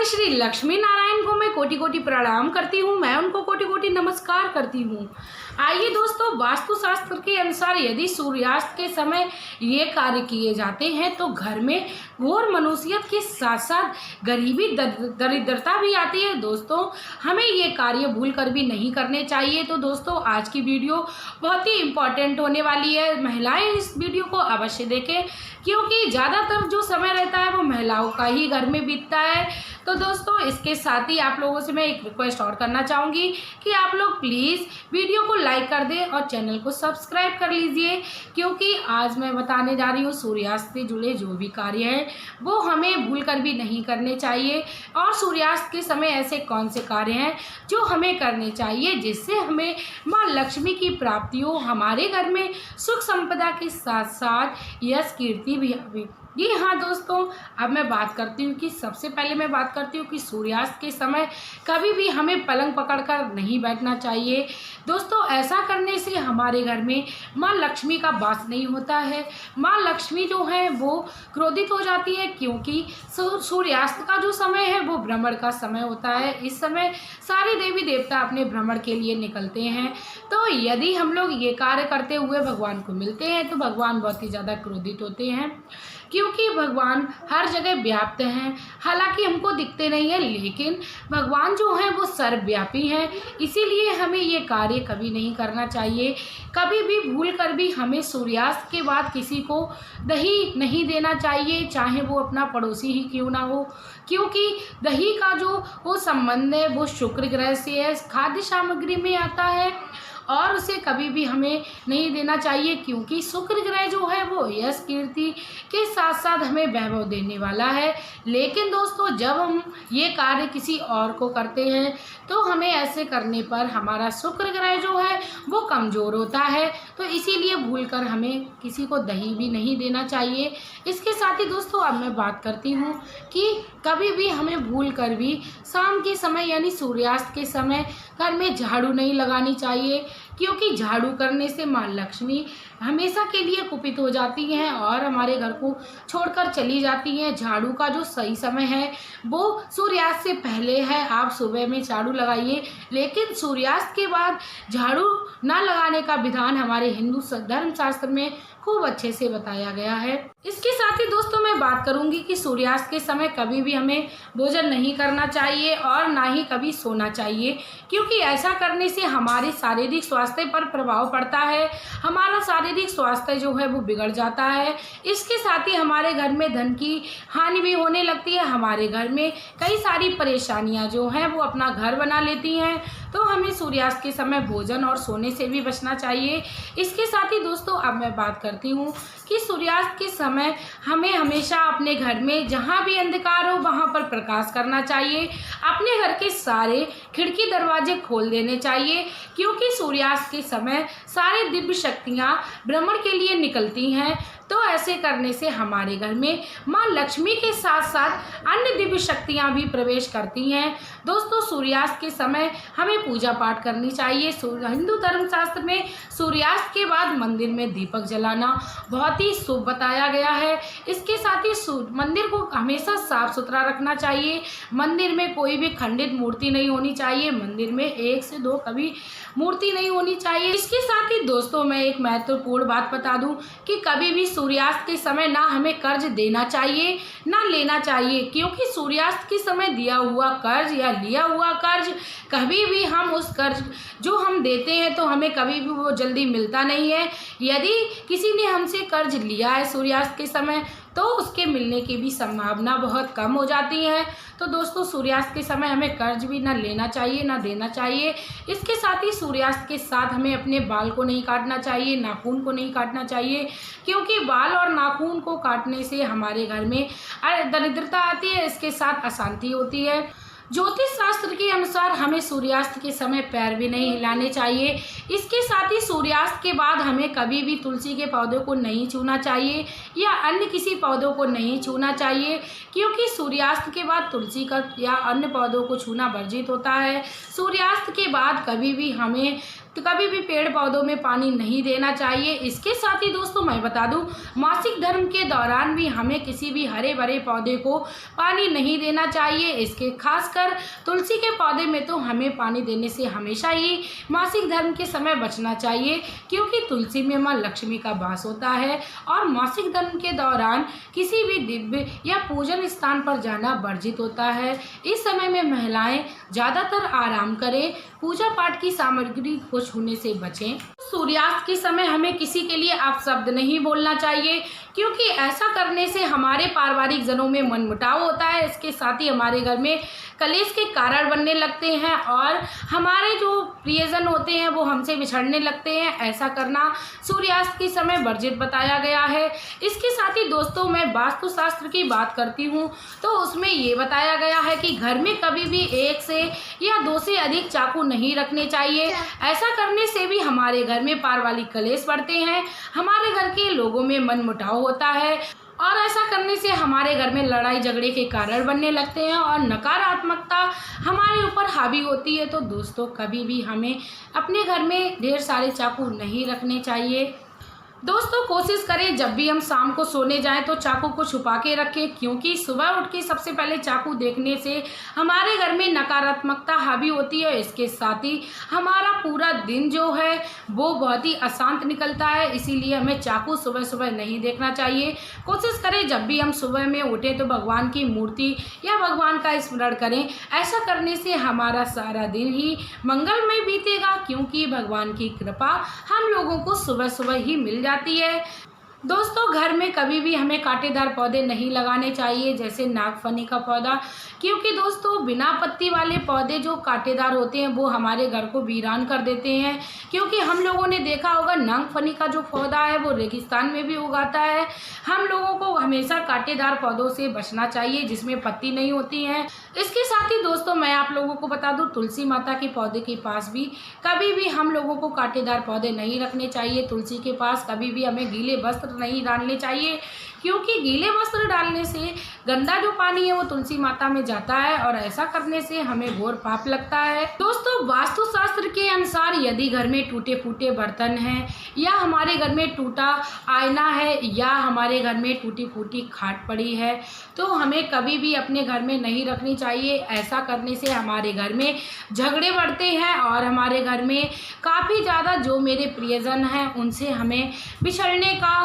श्री लक्ष्मी नारायण को मैं कोटि कोटि प्रणाम करती हूँ, मैं उनको कोटि कोटि नमस्कार करती हूँ। आइए दोस्तों, वास्तुशास्त्र के अनुसार यदि सूर्यास्त के समय ये कार्य किए जाते हैं तो घर में घोर मनुष्यत के साथ साथ गरीबी दरिद्रता भी आती है। दोस्तों, हमें ये कार्य भूल कर भी नहीं करने चाहिए। तो दोस्तों, आज की वीडियो बहुत ही इम्पॉर्टेंट होने वाली है। महिलाएं इस वीडियो को अवश्य देखें, क्योंकि ज़्यादातर जो समय रहता है वो महिलाओं का ही घर में बीतता है। तो दोस्तों, इसके साथ ही आप लोगों से मैं एक रिक्वेस्ट और करना चाहूँगी कि आप लोग प्लीज़ वीडियो को लाइक कर दें और चैनल को सब्सक्राइब कर लीजिए, क्योंकि आज मैं बताने जा रही हूँ सूर्यास्त से जुड़े जो भी कार्य हैं वो हमें भूल कर भी नहीं करने चाहिए। और सूर्यास्त के समय ऐसे कौन से कार्य हैं जो हमें करने चाहिए जिससे हमें माँ लक्ष्मी की प्राप्ति हो, हमारे घर में सुख संपदा के साथ साथ यश कीर्ति भी आवे। जी हाँ दोस्तों, अब मैं बात करती हूँ कि सबसे पहले मैं बात करती हूँ कि सूर्यास्त के समय कभी भी हमें पलंग पकड़कर नहीं बैठना चाहिए। दोस्तों, ऐसा करने से हमारे घर में माँ लक्ष्मी का वास नहीं होता है। माँ लक्ष्मी जो है वो क्रोधित हो जाती है, क्योंकि सूर्यास्त का जो समय है वो भ्रमण का समय होता है। इस समय सारे देवी देवता अपने भ्रमण के लिए निकलते हैं। तो यदि हम लोग ये कार्य करते हुए भगवान को मिलते हैं तो भगवान बहुत ही ज़्यादा क्रोधित होते हैं, क्योंकि भगवान हर जगह व्याप्त हैं। हालांकि हमको दिखते नहीं है, लेकिन भगवान जो हैं वो सर्वव्यापी हैं। इसीलिए हमें ये कार्य कभी नहीं करना चाहिए। कभी भी भूल कर भी हमें सूर्यास्त के बाद किसी को दही नहीं देना चाहिए, चाहे वो अपना पड़ोसी ही क्यों ना हो, क्योंकि दही का जो वो संबंध है वो शुक्र ग्रह से है, खाद्य सामग्री में आता है और उसे कभी भी हमें नहीं देना चाहिए, क्योंकि शुक्र ग्रह जो है वो यश कीर्ति के साथ साथ हमें वैभव देने वाला है। लेकिन दोस्तों, जब हम ये कार्य किसी और को करते हैं तो हमें ऐसे करने पर हमारा शुक्र ग्रह जो है वो कमज़ोर होता है। तो इसीलिए भूलकर हमें किसी को दही भी नहीं देना चाहिए। इसके साथ ही दोस्तों, अब मैं बात करती हूँ कि कभी भी हमें भूल कर भी शाम के समय यानी सूर्यास्त के समय घर में झाड़ू नहीं लगानी चाहिए, क्योंकि झाड़ू करने से माँ लक्ष्मी हमेशा के लिए कुपित हो जाती हैं और हमारे घर को छोड़कर चली जाती हैं। झाड़ू का जो सही समय है वो सूर्यास्त से पहले है। आप सुबह में झाड़ू लगाइए, लेकिन सूर्यास्त के बाद झाड़ू ना लगाने का विधान हमारे हिंदू धर्मशास्त्र में खूब अच्छे से बताया गया है। इसके साथ ही दोस्तों, मैं बात करूंगी कि सूर्यास्त के समय कभी भी हमें भोजन नहीं करना चाहिए और ना ही कभी सोना चाहिए, क्योंकि ऐसा करने से हमारे शारीरिक स्वास्थ्य पर प्रभाव पड़ता है। हमारा शारीरिक स्वास्थ्य जो है वो बिगड़ जाता है। इसके साथ ही हमारे घर में धन की हानि भी होने लगती है। हमारे घर में कई सारी परेशानियां जो हैं वो अपना घर बना लेती हैं। तो हमें सूर्यास्त के समय भोजन और सोने से भी बचना चाहिए। इसके साथ ही दोस्तों, अब मैं बात करती हूँ कि सूर्यास्त के समय हमें हमेशा अपने घर में जहाँ भी अंधकार हो वहाँ पर प्रकाश करना चाहिए। अपने घर के सारे खिड़की दरवाजे खोल देने चाहिए, क्योंकि सूर्यास्त के समय सारे दिव्य शक्तियाँ भ्रमण के लिए निकलती हैं। तो ऐसे करने से हमारे घर में माँ लक्ष्मी के साथ साथ अन्य दिव्य शक्तियाँ भी प्रवेश करती हैं। दोस्तों, सूर्यास्त के समय हमें पूजा पाठ करनी चाहिए। हिंदू धर्मशास्त्र में सूर्यास्त के बाद मंदिर में दीपक जलाना बहुत ही शुभ बताया गया है। इसके साथ ही मंदिर को हमेशा साफ सुथरा रखना चाहिए। मंदिर में कोई भी खंडित मूर्ति नहीं होनी चाहिए। मंदिर में 1 से 2 कभी मूर्ति नहीं होनी चाहिए। इसके साथ ही दोस्तों, मैं एक महत्वपूर्ण बात बता दूं कि कभी भी सूर्यास्त के समय ना हमें कर्ज देना चाहिए ना लेना चाहिए, क्योंकि सूर्यास्त के समय दिया हुआ कर्ज या लिया हुआ कर्ज कभी भी हम उस कर्ज जो हम देते हैं तो हमें कभी भी वो जल्दी मिलता नहीं है। यदि किसी ने हमसे कर्ज लिया है सूर्यास्त के समय तो उसके मिलने की भी संभावना बहुत कम हो जाती है। तो दोस्तों, सूर्यास्त के समय हमें कर्ज भी ना लेना चाहिए ना देना चाहिए। इसके साथ ही सूर्यास्त के साथ हमें अपने बाल को नहीं काटना चाहिए, नाखून को नहीं काटना चाहिए, क्योंकि बाल और नाखून को काटने से हमारे घर में दरिद्रता आती है। इसके साथ अशांति होती है। ज्योतिष शास्त्र के अनुसार हमें सूर्यास्त के समय पैर भी नहीं हिलाने चाहिए। इसके साथ ही सूर्यास्त के बाद हमें कभी भी तुलसी के पौधों को नहीं छूना चाहिए या अन्य किसी पौधों को नहीं छूना चाहिए, क्योंकि सूर्यास्त के बाद तुलसी का या अन्य पौधों को छूना वर्जित होता है। सूर्यास्त के बाद कभी भी हमें तो कभी भी पेड़ पौधों में पानी नहीं देना चाहिए। इसके साथ ही दोस्तों मैं बता दूं, मासिक धर्म के दौरान भी हमें किसी भी हरे भरे पौधे को पानी नहीं देना चाहिए। इसके खासकर तुलसी के पौधे में तो हमें पानी देने से हमेशा ही मासिक धर्म के समय बचना चाहिए, क्योंकि तुलसी में माँ लक्ष्मी का वास होता है और मासिक धर्म के दौरान किसी भी दिव्य या पूजन स्थान पर जाना वर्जित होता है। इस समय में महिलाएं ज़्यादातर आराम करें, पूजा पाठ की सामग्री को छूने से बचें। सूर्यास्त के समय हमें किसी के लिए अपशब्द नहीं बोलना चाहिए, क्योंकि ऐसा करने से हमारे पारिवारिक जनों में मनमुटाव होता है। इसके साथ ही हमारे घर में कलेश के कारण बनने लगते हैं और हमारे जो प्रियजन होते हैं वो हमसे बिछड़ने लगते हैं। ऐसा करना सूर्यास्त के समय वर्जित बताया गया है। इसके साथ ही दोस्तों मैं वास्तुशास्त्र की बात करती हूँ तो उसमें ये बताया गया है कि घर में कभी भी एक से या दो से अधिक चाकू नहीं रखने चाहिए। ऐसा करने से भी हमारे घर में पारिवारिक कलेश बढ़ते हैं, हमारे घर के लोगों में मनमुटाव होता है और ऐसा करने से हमारे घर में लड़ाई झगड़े के कारण बनने लगते हैं और नकारात्मकता हमारे ऊपर हावी होती है। तो दोस्तों कभी भी हमें अपने घर में ढेर सारे चाकू नहीं रखने चाहिए। दोस्तों कोशिश करें जब भी हम शाम को सोने जाएं तो चाकू को छुपा के रखें, क्योंकि सुबह उठ के सबसे पहले चाकू देखने से हमारे घर में नकारात्मकता हावी होती है। इसके साथ ही हमारा पूरा दिन जो है वो बहुत ही अशांत निकलता है, इसीलिए हमें चाकू सुबह सुबह नहीं देखना चाहिए। कोशिश करें जब भी हम सुबह में उठें तो भगवान की मूर्ति या भगवान का स्मरण करें। ऐसा करने से हमारा सारा दिन ही मंगलमय बीतेगा, क्योंकि भगवान की कृपा हम लोगों को सुबह सुबह ही मिल जाती है। दोस्तों घर में कभी भी हमें कांटेदार पौधे नहीं लगाने चाहिए, जैसे नागफनी का पौधा, क्योंकि दोस्तों बिना पत्ती वाले पौधे जो कांटेदार होते हैं वो हमारे घर को वीरान कर देते हैं। क्योंकि हम लोगों ने देखा होगा नागफनी का जो पौधा है वो रेगिस्तान में भी उगाता है। हम लोगों को हमेशा कांटेदार पौधों से बचना चाहिए जिसमें पत्ती नहीं होती है। इसके साथ ही दोस्तों मैं आप लोगों को बता दूं, तुलसी माता के पौधे के पास भी कभी भी हम लोगों को कांटेदार पौधे नहीं रखने चाहिए। तुलसी के पास कभी भी हमें गीले वस्त्र नहीं डालने चाहिए, क्योंकि गीले वस्त्र डालने से गंदा जो पानी है वो तुलसी माता में जाता है और ऐसा करने से हमें घोर पाप लगता है। दोस्तों वास्तुशास्त्र के अनुसार यदि घर में टूटे फूटे बर्तन हैं या हमारे घर में टूटा आईना है या हमारे घर में टूटी फूटी खाट पड़ी है तो हमें कभी भी अपने घर में नहीं रखनी चाहिए। ऐसा करने से हमारे घर में झगड़े बढ़ते हैं और हमारे घर में काफ़ी ज़्यादा जो मेरे प्रियजन हैं उनसे हमें बिछड़ने का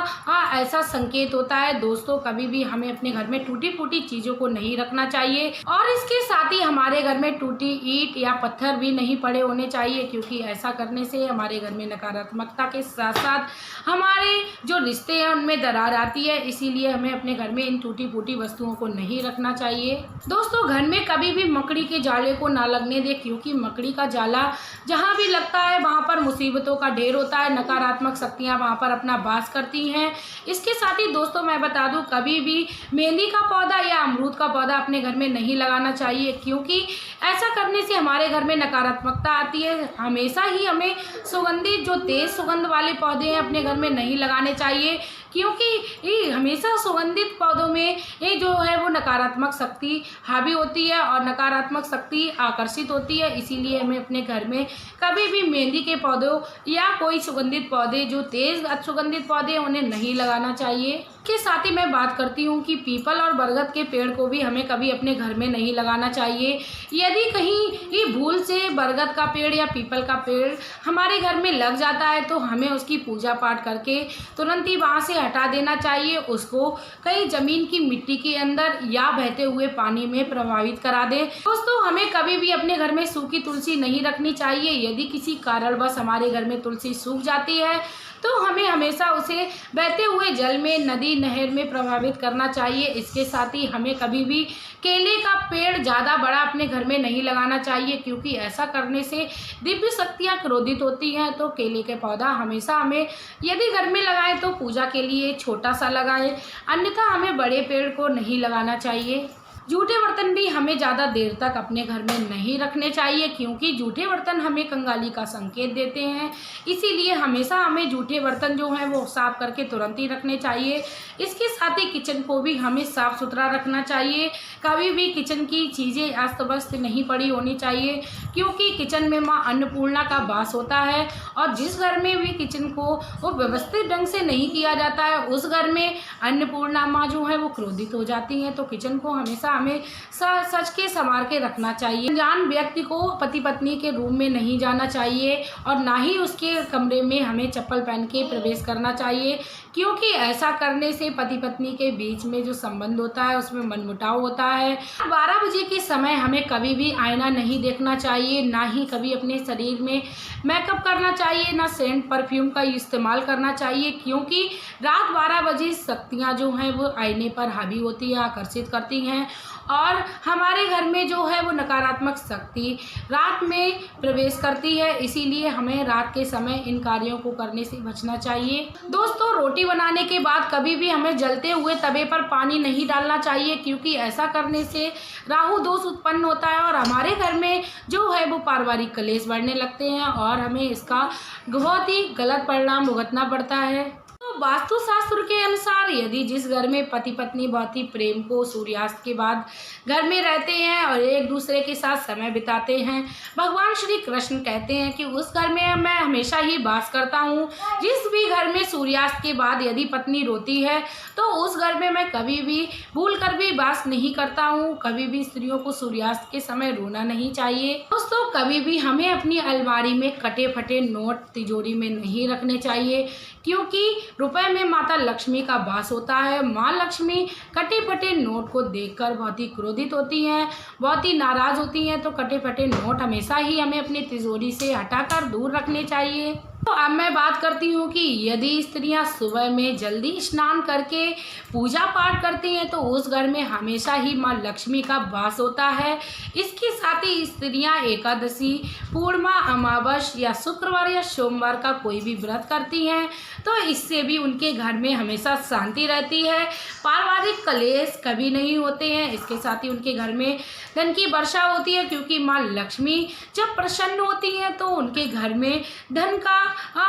ऐसा संकेत होता है। दोस्तों कभी भी हमें अपने घर में टूटी फूटी चीज़ों को नहीं रखना चाहिए और इसके साथ ही हमारे घर में टूटी ईंट या पत्थर भी नहीं पड़े होने चाहिए, क्योंकि ऐसा करने से हमारे घर में नकारात्मकता के साथ साथ हमारे जो रिश्ते हैं उनमें दरार आती है। इसीलिए हमें अपने घर में इन टूटी फूटी वस्तुओं को नहीं रखना चाहिए। दोस्तों घर में कभी भी मकड़ी के जाले को ना लगने दें, क्योंकि मकड़ी का जाला जहाँ भी लगता है वहाँ पर मुसीबतों का ढेर होता है, नकारात्मक शक्तियाँ वहाँ पर अपना वास करती हैं। इसके साथ ही दोस्तों मैं बता दूं, कभी भी मेहंदी का पौधा या अमरूद का पौधा अपने घर में नहीं लगाना चाहिए, क्योंकि ऐसा करने से हमारे घर में नकारात्मकता आती है। हमेशा ही हमें सुगंधित जो तेज सुगंध वाले पौधे हैं अपने घर में नहीं लगाने चाहिए, क्योंकि ये हमेशा सुगंधित पौधों में ये जो है वो नकारात्मक शक्ति हावी होती है और नकारात्मक शक्ति आकर्षित होती है। इसीलिए हमें अपने घर में कभी भी मेहंदी के पौधों या कोई सुगंधित पौधे जो तेज सुगंधित पौधे हैं उन्हें नहीं लगाना चाहिए। के साथ ही मैं बात करती हूँ कि पीपल और बरगद के पेड़ को भी हमें कभी अपने घर में नहीं लगाना चाहिए। यदि कहीं ये भूल से बरगद का पेड़ या पीपल का पेड़ हमारे घर में लग जाता है तो हमें उसकी पूजा पाठ करके तुरंत ही वहाँ से हटा देना चाहिए। उसको कहीं ज़मीन की मिट्टी के अंदर या बहते हुए पानी में प्रभावित करा दें। दोस्तों हमें कभी भी अपने घर में सूखी तुलसी नहीं रखनी चाहिए। यदि किसी कारणवश हमारे घर में तुलसी सूख जाती है तो हमें हमेशा उसे बहते हुए जल में, नदी नहर में प्रभावित करना चाहिए। इसके साथ ही हमें कभी भी केले का पेड़ ज़्यादा बड़ा अपने घर में नहीं लगाना चाहिए, क्योंकि ऐसा करने से दिव्य शक्तियाँ क्रोधित होती हैं। तो केले के पौधा हमेशा हमें यदि घर में लगाएं तो पूजा के लिए छोटा सा लगाएं, अन्यथा हमें बड़े पेड़ को नहीं लगाना चाहिए। जूठे बर्तन भी हमें ज़्यादा देर तक अपने घर में नहीं रखने चाहिए, क्योंकि जूठे बर्तन हमें कंगाली का संकेत देते हैं। इसीलिए हमेशा हमें जूठे बर्तन जो हैं वो साफ़ करके तुरंत ही रखने चाहिए। इसके साथ ही किचन को भी हमें साफ़ सुथरा रखना चाहिए। कभी भी किचन की चीज़ें अस्त व्यस्त नहीं पड़ी होनी चाहिए, क्योंकि किचन में माँ अन्नपूर्णा का वास होता है और जिस घर में भी किचन को वो व्यवस्थित ढंग से नहीं किया जाता है, उस घर में अन्नपूर्णा माँ जो है वो क्रोधित हो जाती हैं। तो किचन को हमेशा हमें सच के संवार के रखना चाहिए। अनजान व्यक्ति को पति पत्नी के रूम में नहीं जाना चाहिए और ना ही उसके कमरे में हमें चप्पल पहन के प्रवेश करना चाहिए, क्योंकि ऐसा करने से पति पत्नी के बीच में जो संबंध होता है उसमें मनमुटाव होता है। 12 बजे के समय हमें कभी भी आईना नहीं देखना चाहिए, ना ही कभी अपने शरीर में मेकअप करना चाहिए, ना सेंट परफ्यूम का इस्तेमाल करना चाहिए, क्योंकि रात 12 बजे शक्तियाँ जो हैं वो आईने पर हावी होती हैं, आकर्षित करती हैं और हमारे घर में जो है वो नकारात्मक शक्ति रात में प्रवेश करती है। इसीलिए हमें रात के समय इन कार्यों को करने से बचना चाहिए। दोस्तों, रोटी बनाने के बाद कभी भी हमें जलते हुए तवे पर पानी नहीं डालना चाहिए, क्योंकि ऐसा करने से राहु दोष उत्पन्न होता है और हमारे घर में जो है वो पारिवारिक कलेश बढ़ने लगते हैं और हमें इसका बहुत ही गलत परिणाम भुगतना पड़ता है। तो वास्तुशास्त्र के अनुसार यदि जिस घर में पति पत्नी बहुत ही प्रेम को सूर्यास्त के बाद घर में रहते हैं और एक दूसरे के साथ समय बिताते हैं, भगवान श्री कृष्ण कहते हैं कि उस घर में मैं हमेशा ही वास करता हूँ। जिस भी घर में सूर्यास्त के बाद यदि पत्नी रोती है तो उस घर में मैं कभी भी भूल कर भी वास नहीं करता हूँ। कभी भी स्त्रियों को सूर्यास्त के समय रोना नहीं चाहिए। दोस्तों, कभी भी हमें अपनी अलमारी में कटे फटे नोट तिजोरी में नहीं रखने चाहिए, क्योंकि रुपए में माता लक्ष्मी का वास होता है। माँ लक्ष्मी कटे फटे नोट को देखकर बहुत ही क्रोधित होती हैं, बहुत ही नाराज होती हैं। तो कटे फटे नोट हमेशा ही हमें अपनी तिजोरी से हटाकर दूर रखने चाहिए। तो अब मैं बात करती हूँ कि यदि स्त्रियाँ सुबह में जल्दी स्नान करके पूजा पाठ करती हैं तो उस घर में हमेशा ही माँ लक्ष्मी का वास होता है। इसके साथ ही स्त्रियाँ एकादशी, पूर्णिमा, अमावस या शुक्रवार या सोमवार का कोई भी व्रत करती हैं तो इससे भी उनके घर में हमेशा शांति रहती है, पारिवारिक कलेश कभी नहीं होते हैं। इसके साथ ही उनके घर में धन की वर्षा होती है, क्योंकि माँ लक्ष्मी जब प्रसन्न होती हैं तो उनके घर में धन का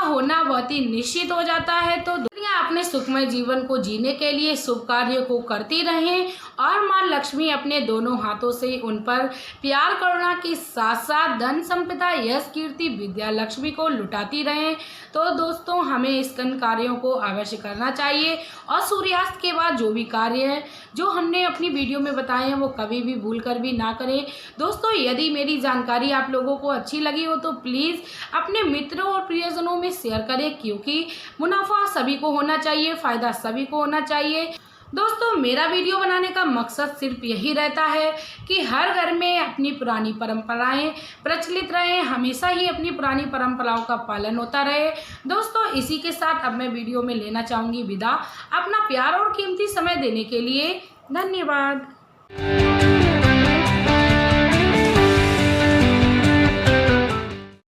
होना बहुत ही निश्चित हो जाता है। तो दुनिया अपने सुखमय जीवन को जीने के लिए शुभ कार्य को करती रहें और माँ लक्ष्मी अपने दोनों हाथों से उन पर प्यार करुणा के साथ साथ धन संपदा, यश, कीर्ति, विद्या लक्ष्मी को लुटाती रहें। तो दोस्तों, हमें इस कार्यों को अवश्य करना चाहिए और सूर्यास्त के बाद जो भी कार्य है जो हमने अपनी वीडियो में बताए हैं वो कभी भी भूल कर भी ना करें। दोस्तों, यदि मेरी जानकारी आप लोगों को अच्छी लगी हो तो प्लीज़ अपने मित्रों और प्रियजनों में शेयर करें, क्योंकि मुनाफा सभी को होना चाहिए, फ़ायदा सभी को होना चाहिए। दोस्तों, मेरा वीडियो बनाने का मकसद सिर्फ यही रहता है कि हर घर में अपनी पुरानी परंपराएं प्रचलित रहें, हमेशा ही अपनी पुरानी परंपराओं का पालन होता रहे। दोस्तों, इसी के साथ अब मैं वीडियो में लेना चाहूँगी विदा। अपना प्यार और कीमती समय देने के लिए धन्यवाद।